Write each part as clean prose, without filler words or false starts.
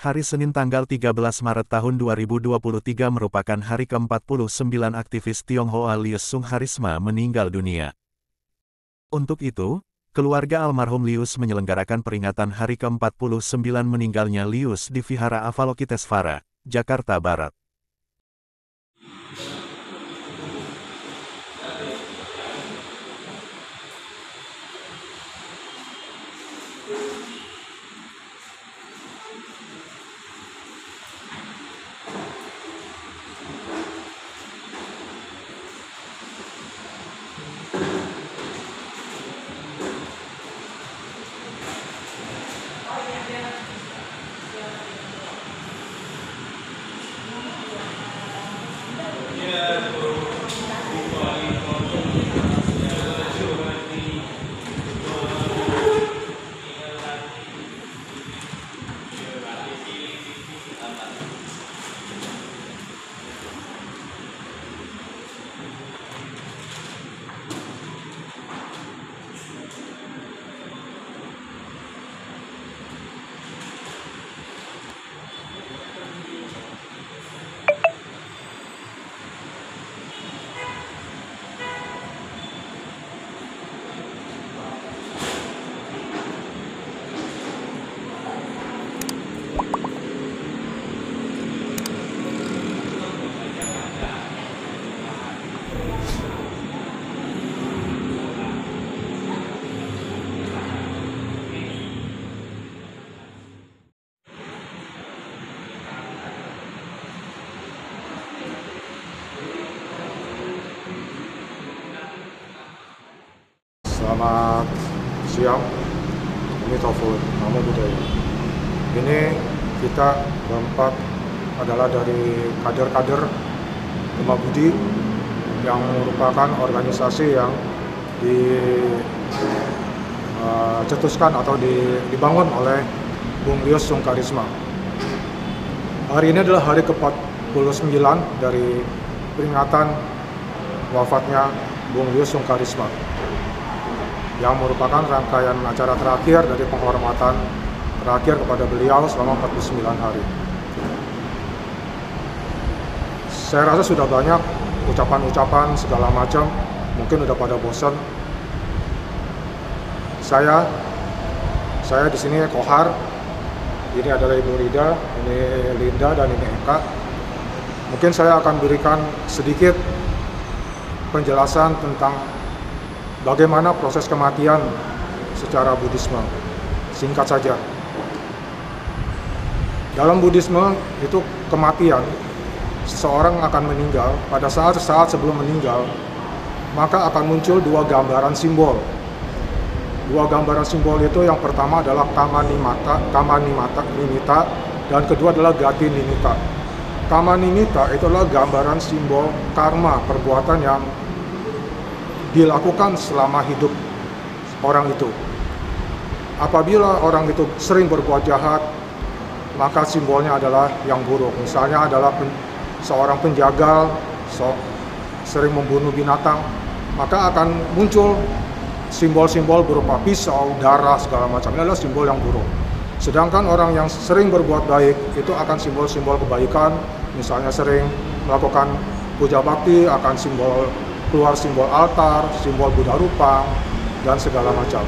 Hari Senin tanggal 13 Maret tahun 2023 merupakan hari ke-49 aktivis Tionghoa Lius Sung Harisma meninggal dunia. Untuk itu, keluarga almarhum Lius menyelenggarakan peringatan hari ke-49 meninggalnya Lius di Vihara Avalokitesvara, Jakarta Barat. Selamat siang, ini Tauful, Namo Buddhaya. Ini kita berempat adalah dari kader-kader Umat Budi yang merupakan organisasi yang dicetuskan atau dibangun oleh Bung Lius Sung Harisma. Hari ini adalah hari ke-49 dari peringatan wafatnya Bung Lius Sung Harisma, yang merupakan rangkaian acara terakhir dari penghormatan terakhir kepada beliau selama 49 hari. Saya rasa sudah banyak ucapan-ucapan segala macam, mungkin udah pada bosan. Saya di sini Kohar, ini adalah Ibu Rida, ini Linda, dan ini Eka. Mungkin saya akan berikan sedikit penjelasan tentang bagaimana proses kematian secara Buddhisme. Singkat saja. Dalam Buddhisme itu kematian, seseorang akan meninggal. Pada saat sebelum meninggal, maka akan muncul dua gambaran simbol. Dua gambaran simbol itu yang pertama adalah kama nimita, dan kedua adalah gati nimita. Kama nimita itu adalah gambaran simbol karma, perbuatan yang dilakukan selama hidup orang itu. Apabila orang itu sering berbuat jahat, maka simbolnya adalah yang buruk. Misalnya adalah seorang penjagal, sering membunuh binatang, maka akan muncul simbol-simbol berupa pisau, darah, segala macam. Ini adalah simbol yang buruk. Sedangkan orang yang sering berbuat baik, itu akan simbol-simbol kebaikan. Misalnya sering melakukan puja bakti, akan keluar simbol altar, simbol Buddha Rupa, dan segala macam.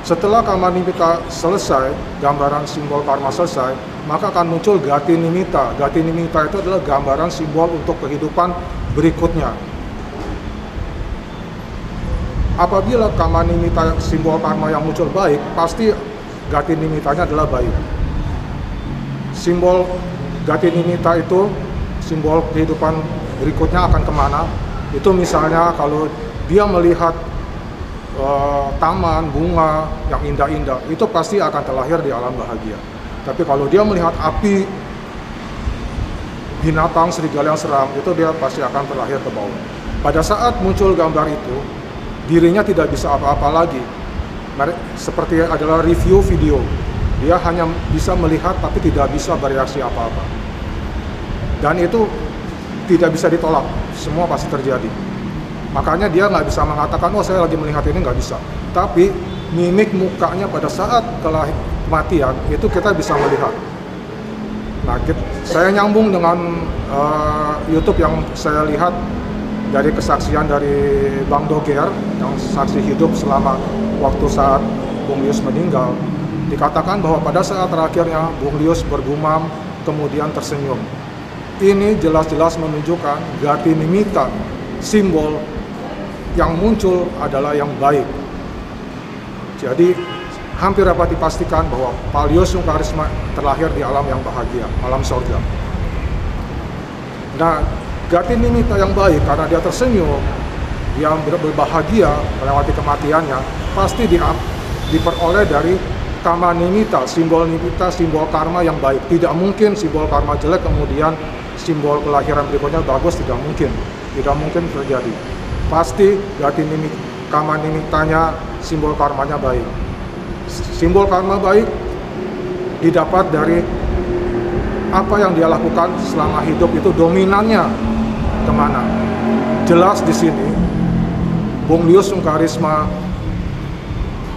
Setelah kama nimita selesai, gambaran simbol karma selesai, maka akan muncul gati nimita. Gati nimita itu adalah gambaran simbol untuk kehidupan berikutnya. Apabila kama nimita simbol karma yang muncul baik, pasti gati nimitanya adalah baik. Simbol gati nimita itu, simbol kehidupan berikutnya akan kemana? Itu misalnya kalau dia melihat taman, bunga yang indah-indah, itu pasti akan terlahir di alam bahagia. Tapi kalau dia melihat api, binatang, serigala yang seram, itu dia pasti akan terlahir ke bawah. Pada saat muncul gambar itu, dirinya tidak bisa apa-apa lagi. Seperti adalah review video. Dia hanya bisa melihat tapi tidak bisa bereaksi apa-apa. Dan itu tidak bisa ditolak, semua pasti terjadi. Makanya dia nggak bisa mengatakan, oh saya lagi melihat ini, nggak bisa. Tapi mimik mukanya pada saat kematian itu kita bisa melihat. Nah, saya nyambung dengan YouTube yang saya lihat dari kesaksian dari Bang Doger yang saksi hidup selama waktu saat Bung Lius meninggal. Dikatakan bahwa pada saat terakhirnya Bung Lius bergumam kemudian tersenyum. Ini jelas-jelas menunjukkan Gati Nimita, simbol yang muncul adalah yang baik. Jadi hampir dapat dipastikan bahwa Pak Lius Sungkarisma terlahir di alam yang bahagia, alam surga. Nah, Gati Nimita yang baik karena dia tersenyum, dia berbahagia melewati kematiannya, pasti diperoleh dari Kama Nimita, simbol karma yang baik. Tidak mungkin simbol karma jelek kemudian simbol kelahiran berikutnya bagus, tidak mungkin terjadi. Pasti Gati Nimita, Kama Nimitanya, simbol karmanya baik. Simbol karma baik didapat dari apa yang dia lakukan selama hidup itu dominannya kemana. Jelas di sini Bung Lius Sungkarisma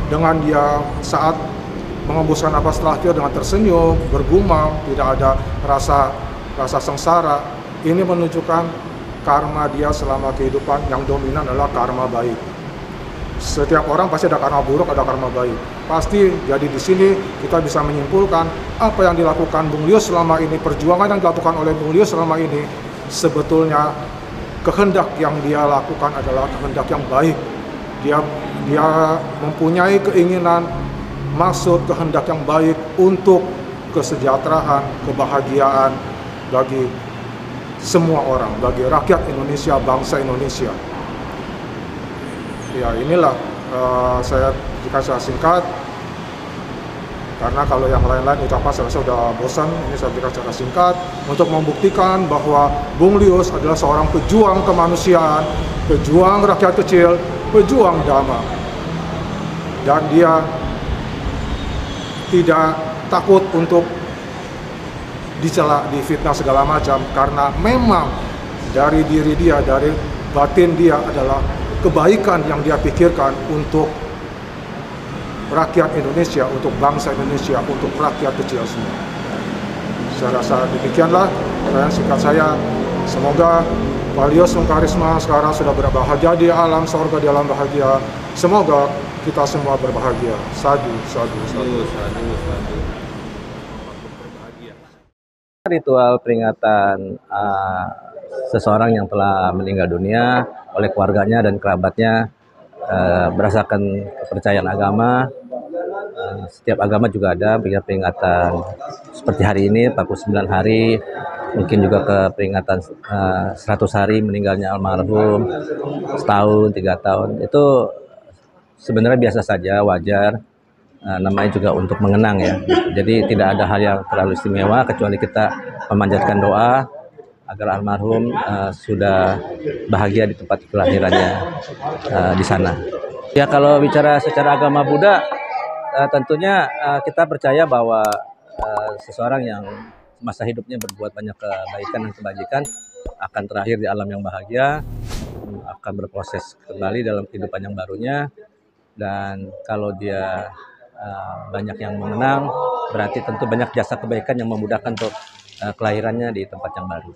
dengan dia saat mengembuskan napas terakhir dengan tersenyum, bergumam, tidak ada rasa sengsara. Ini menunjukkan karma dia selama kehidupan yang dominan adalah karma baik. Setiap orang pasti ada karma buruk, ada karma baik. Pasti jadi di sini kita bisa menyimpulkan apa yang dilakukan Bung Lius selama ini, perjuangan yang dilakukan oleh Bung Lius selama ini, sebetulnya kehendak yang dia lakukan adalah kehendak yang baik. Dia mempunyai keinginan, maksud, kehendak yang baik untuk kesejahteraan, kebahagiaan bagi semua orang, bagi rakyat Indonesia, bangsa Indonesia. Ya inilah jika saya singkat, karena kalau yang lain-lain ucapan saya rasa sudah bosan, ini saya berikan secara singkat untuk membuktikan bahwa Bung Lius adalah seorang pejuang kemanusiaan, pejuang rakyat kecil, pejuang dhamma. Dan dia tidak takut untuk dicela, difitnah segala macam, karena memang dari diri dia, dari batin dia adalah kebaikan yang dia pikirkan untuk rakyat Indonesia, untuk bangsa Indonesia, untuk rakyat kecil semua. Saya rasa demikianlah singkat saya. Semoga Pak Lius Sungkarisma sekarang sudah berbahagia di alam surga, di alam bahagia. Semoga kita semua berbahagia. Sadu, sadu, sadu. Ritual peringatan seseorang yang telah meninggal dunia oleh keluarganya dan kerabatnya berdasarkan kepercayaan agama. Setiap agama juga ada peringatan seperti hari ini 49 hari, mungkin juga ke peringatan 100 hari meninggalnya almarhum, setahun, 3 tahun. Itu sebenarnya biasa saja, wajar. Namanya juga untuk mengenang ya. Jadi tidak ada hal yang terlalu istimewa kecuali kita memanjatkan doa agar almarhum sudah bahagia di tempat kelahirannya di sana. Ya kalau bicara secara agama Buddha, tentunya kita percaya bahwa seseorang yang masa hidupnya berbuat banyak kebaikan dan kebajikan akan terakhir di alam yang bahagia, akan berproses kembali dalam kehidupan yang barunya. Dan kalau dia banyak yang mengenang, berarti tentu banyak jasa kebaikan yang memudahkan untuk kelahirannya di tempat yang baru.